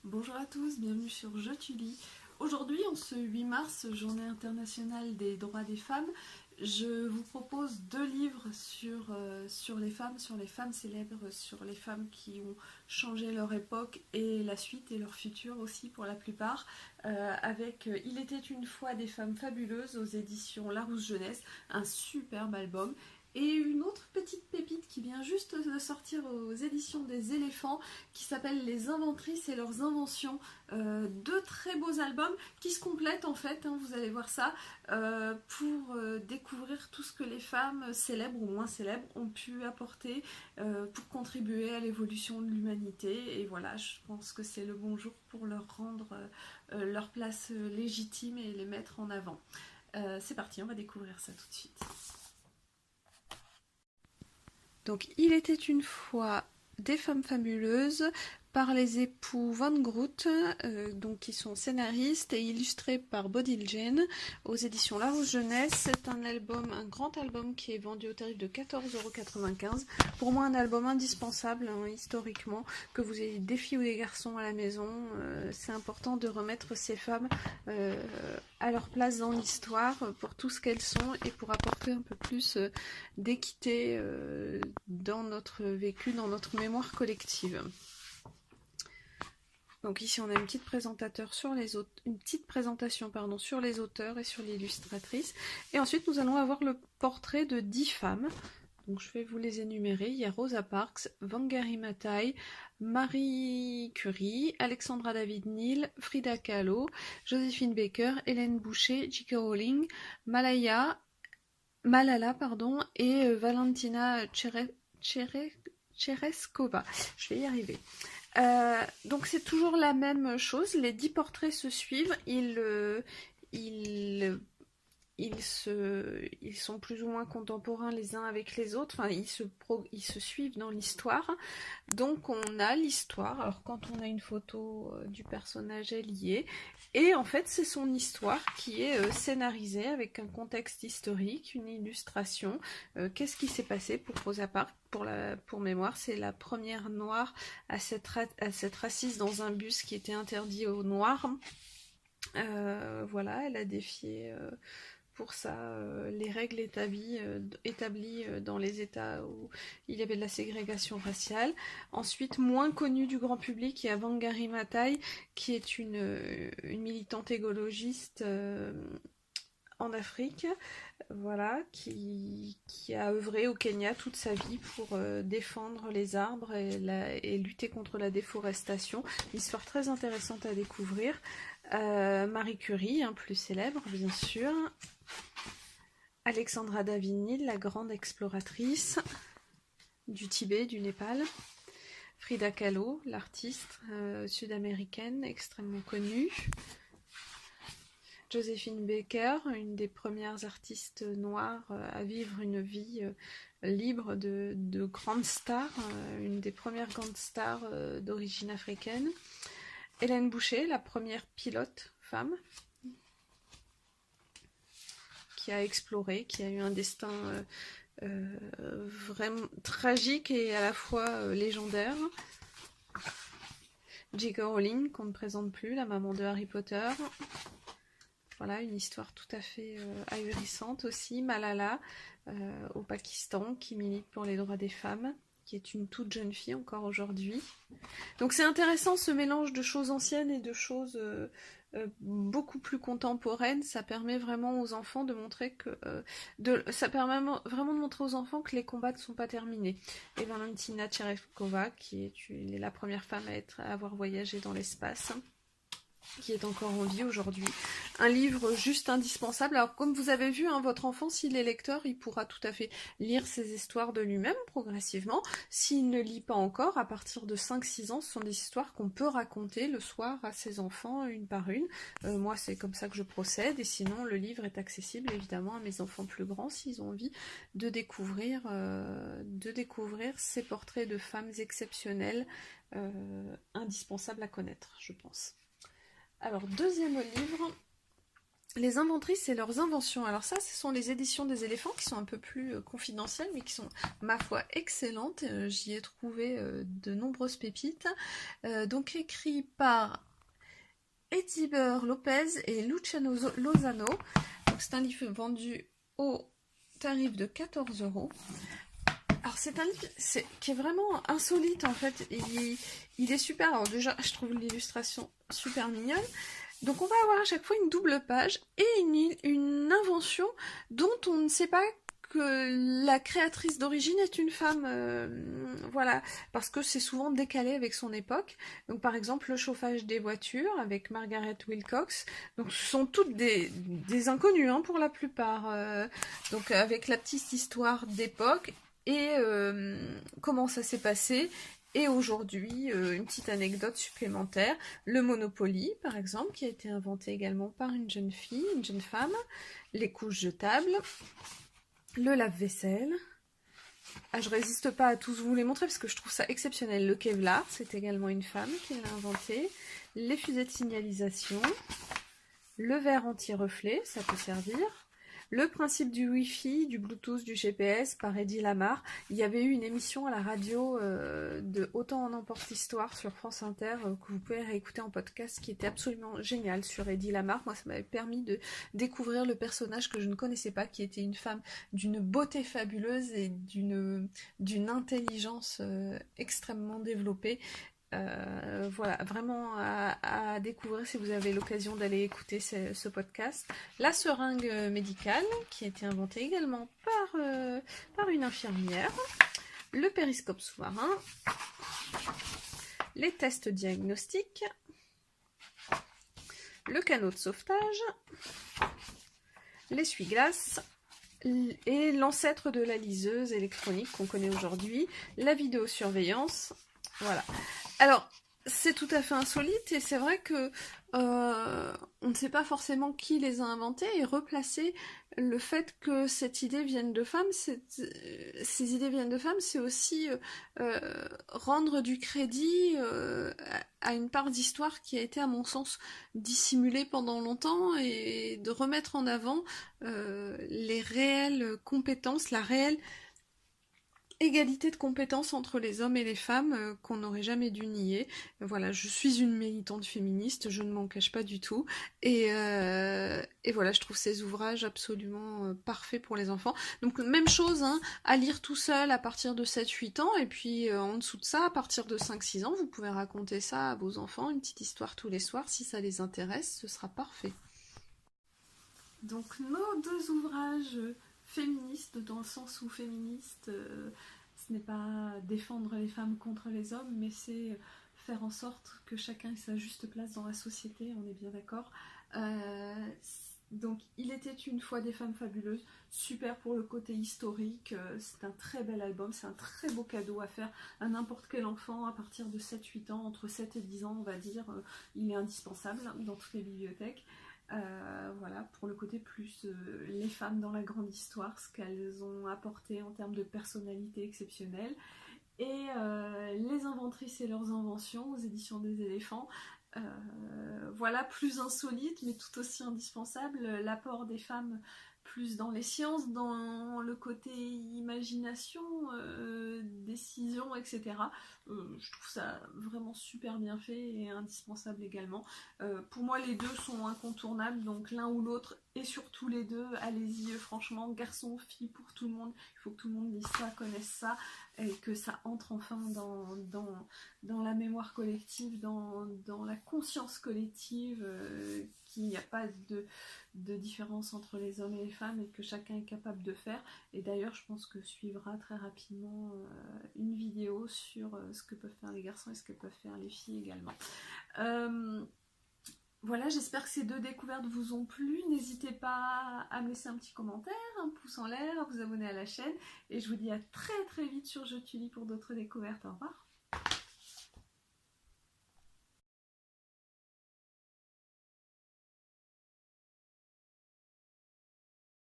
Bonjour à tous, bienvenue sur Je tu lis. Aujourd'hui, en ce 8 mars, journée internationale des droits des femmes, je vous propose deux livres sur les femmes célèbres, sur les femmes qui ont changé leur époque et la suite et leur futur aussi pour la plupart, avec Il était une fois des femmes fabuleuses aux éditions Larousse Jeunesse, un superbe album. Et une autre petite pépite qui vient juste de sortir aux éditions des éléphants, qui s'appelle Les Inventrices et leurs inventions. Deux très beaux albums qui se complètent en fait, hein, vous allez voir ça, pour découvrir tout ce que les femmes célèbres ou moins célèbres ont pu apporter pour contribuer à l'évolution de l'humanité. Et voilà, je pense que c'est le bon jour pour leur rendre leur place légitime et les mettre en avant. C'est parti, on va découvrir ça tout de suite. Donc, Il était une fois des femmes fabuleuses par les époux Van Groot, donc qui sont scénaristes et illustrés par Bodil Jane aux éditions Larousse Jeunesse. C'est un album, un grand album qui est vendu au tarif de 14,95 €. Pour moi, un album indispensable, hein, historiquement, que vous ayez des filles ou des garçons à la maison. C'est important de remettre ces femmes à leur place dans l'histoire pour tout ce qu'elles sont et pour apporter un peu plus d'équité dans notre vécu, dans notre mémoire collective. Donc ici on a une petite présentation sur les auteurs et sur l'illustratrice. Et ensuite nous allons avoir le portrait de 10 femmes. Donc je vais vous les énumérer. Il y a Rosa Parks, Wangari Maathai, Marie Curie, Alexandra David-Néel, Frida Kahlo, Joséphine Baker, Hélène Boucher, J.K. Rowling, Malala et Valentina Tereshkova. Je vais y arriver. Donc c'est toujours la même chose, les 10 portraits se suivent, ils sont plus ou moins contemporains les uns avec les autres, enfin ils se suivent dans l'histoire. Donc on a l'histoire, alors quand on a une photo du personnage elle y est, et en fait c'est son histoire qui est scénarisée avec un contexte historique, une illustration. Qu'est-ce qui s'est passé pour Rosa Parks? Pour mémoire, c'est la première noire à s'être assise dans un bus qui était interdit aux noirs. Voilà, elle a défié pour ça les règles établies dans les États où il y avait de la ségrégation raciale. Ensuite, moins connue du grand public, il y a Wangari Maathai, qui est une militante écologiste en Afrique, voilà, qui a œuvré au Kenya toute sa vie pour défendre les arbres et lutter contre la déforestation. Une histoire très intéressante à découvrir. Marie Curie, plus célèbre bien sûr. Alexandra David-Néel, la grande exploratrice du Tibet, du Népal. Frida Kahlo, l'artiste sud-américaine extrêmement connue. Joséphine Baker, une des premières artistes noires à vivre une vie libre de grandes stars, une des premières grandes stars d'origine africaine. Hélène Boucher, la première pilote femme, qui a exploré, qui a eu un destin vraiment tragique et à la fois légendaire. J.K. Rowling, qu'on ne présente plus, la maman de Harry Potter. Voilà, une histoire tout à fait ahurissante aussi. Malala, au Pakistan, qui milite pour les droits des femmes, qui est une toute jeune fille encore aujourd'hui. Donc c'est intéressant ce mélange de choses anciennes et de choses beaucoup plus contemporaines. Ça permet vraiment aux enfants de montrer que ça permet vraiment de montrer aux enfants que les combats ne sont pas terminés. Et Valentina Tereshkova, qui est la première femme à avoir voyagé dans l'espace, qui est encore en vie aujourd'hui. Un livre juste indispensable. Alors comme vous avez vu, votre enfant, s'il est lecteur, il pourra tout à fait lire ses histoires de lui-même progressivement. S'il ne lit pas encore, à partir de 5-6 ans, ce sont des histoires qu'on peut raconter le soir à ses enfants, une par une. Moi, c'est comme ça que je procède, et sinon, le livre est accessible évidemment à mes enfants plus grands s'ils ont envie de découvrir ces portraits de femmes exceptionnelles, indispensables à connaître, je pense. Alors, deuxième livre, Les inventrices et leurs inventions. Alors ça, ce sont les éditions des éléphants qui sont un peu plus confidentielles, mais qui sont, ma foi, excellentes. J'y ai trouvé de nombreuses pépites. Donc écrit par Ediber Lopez et Luciano Lozano. Donc c'est un livre vendu au tarif de 14 €. Alors c'est un livre qui est vraiment insolite en fait. Il est super. Alors déjà, je trouve l'illustration super mignonne. Donc on va avoir à chaque fois une double page et une invention dont on ne sait pas que la créatrice d'origine est une femme, voilà, parce que c'est souvent décalé avec son époque. Donc par exemple le chauffage des voitures avec Margaret Wilcox. Donc ce sont toutes des inconnus hein, pour la plupart. Donc avec la petite histoire d'époque et comment ça s'est passé. Et aujourd'hui, une petite anecdote supplémentaire, le Monopoly par exemple, qui a été inventé également par une jeune fille, une jeune femme, les couches jetables, le lave-vaisselle. Ah, je résiste pas à tous vous les montrer parce que je trouve ça exceptionnel. Le Kevlar, c'est également une femme qui l'a inventé. Les fusées de signalisation, le verre anti-reflet, ça peut servir. Le principe du Wi-Fi, du Bluetooth, du GPS par Eddie Lamar. Il y avait eu une émission à la radio de Autant en emporte l'histoire sur France Inter que vous pouvez réécouter en podcast qui était absolument génial sur Eddie Lamar. Moi, ça m'avait permis de découvrir le personnage que je ne connaissais pas, qui était une femme d'une beauté fabuleuse et d'une intelligence extrêmement développée. Voilà, vraiment à découvrir si vous avez l'occasion d'aller écouter ce podcast. La seringue médicale, qui a été inventée également par une infirmière. Le périscope sous-marin. Les tests diagnostiques. Le canot de sauvetage. L'essuie-glace. Et l'ancêtre de la liseuse électronique qu'on connaît aujourd'hui. La vidéosurveillance. Voilà. Alors, c'est tout à fait insolite et c'est vrai que on ne sait pas forcément qui les a inventés et replacer le fait que cette idée vienne de femmes, ces idées viennent de femmes, c'est aussi rendre du crédit à une part d'histoire qui a été à mon sens dissimulée pendant longtemps et de remettre en avant les réelles compétences, la réelle égalité de compétences entre les hommes et les femmes qu'on n'aurait jamais dû nier. Voilà, je suis une militante féministe, je ne m'en cache pas du tout. Et voilà, je trouve ces ouvrages absolument parfaits pour les enfants. Donc même chose, hein, à lire tout seul à partir de 7-8 ans, et puis en dessous de ça, à partir de 5-6 ans, vous pouvez raconter ça à vos enfants, une petite histoire tous les soirs, si ça les intéresse, ce sera parfait. Donc nos deux ouvrages féministes, dans le sens où féministe, ce n'est pas défendre les femmes contre les hommes, mais c'est faire en sorte que chacun ait sa juste place dans la société, on est bien d'accord. Donc il était une fois des femmes fabuleuses, super pour le côté historique, c'est un très bel album, c'est un très beau cadeau à faire à n'importe quel enfant à partir de 7-8 ans, entre 7 et 10 ans on va dire, il est indispensable dans toutes les bibliothèques. Voilà, pour le côté plus les femmes dans la grande histoire, ce qu'elles ont apporté en termes de personnalité exceptionnelle. Et les inventrices et leurs inventions aux éditions des éléphants. Voilà, plus insolite, mais tout aussi indispensable, l'apport des femmes plus dans les sciences, dans le côté imagination, décision, etc. Je trouve ça vraiment super bien fait et indispensable également. Pour moi, les deux sont incontournables, donc l'un ou l'autre, et surtout les deux, allez-y, franchement, garçon, fille, pour tout le monde. Il faut que tout le monde lise ça, connaisse ça, et que ça entre enfin dans la mémoire collective, dans la conscience collective, qu'il n'y a pas de différence entre les hommes et les femmes et que chacun est capable de faire. Et d'ailleurs, je pense que suivra très rapidement une vidéo sur ce que peuvent faire les garçons et ce que peuvent faire les filles également. Voilà, j'espère que ces deux découvertes vous ont plu. N'hésitez pas à me laisser un petit commentaire, un pouce en l'air, à vous abonner à la chaîne. Et je vous dis à très très vite sur Je Tully pour d'autres découvertes. Au revoir.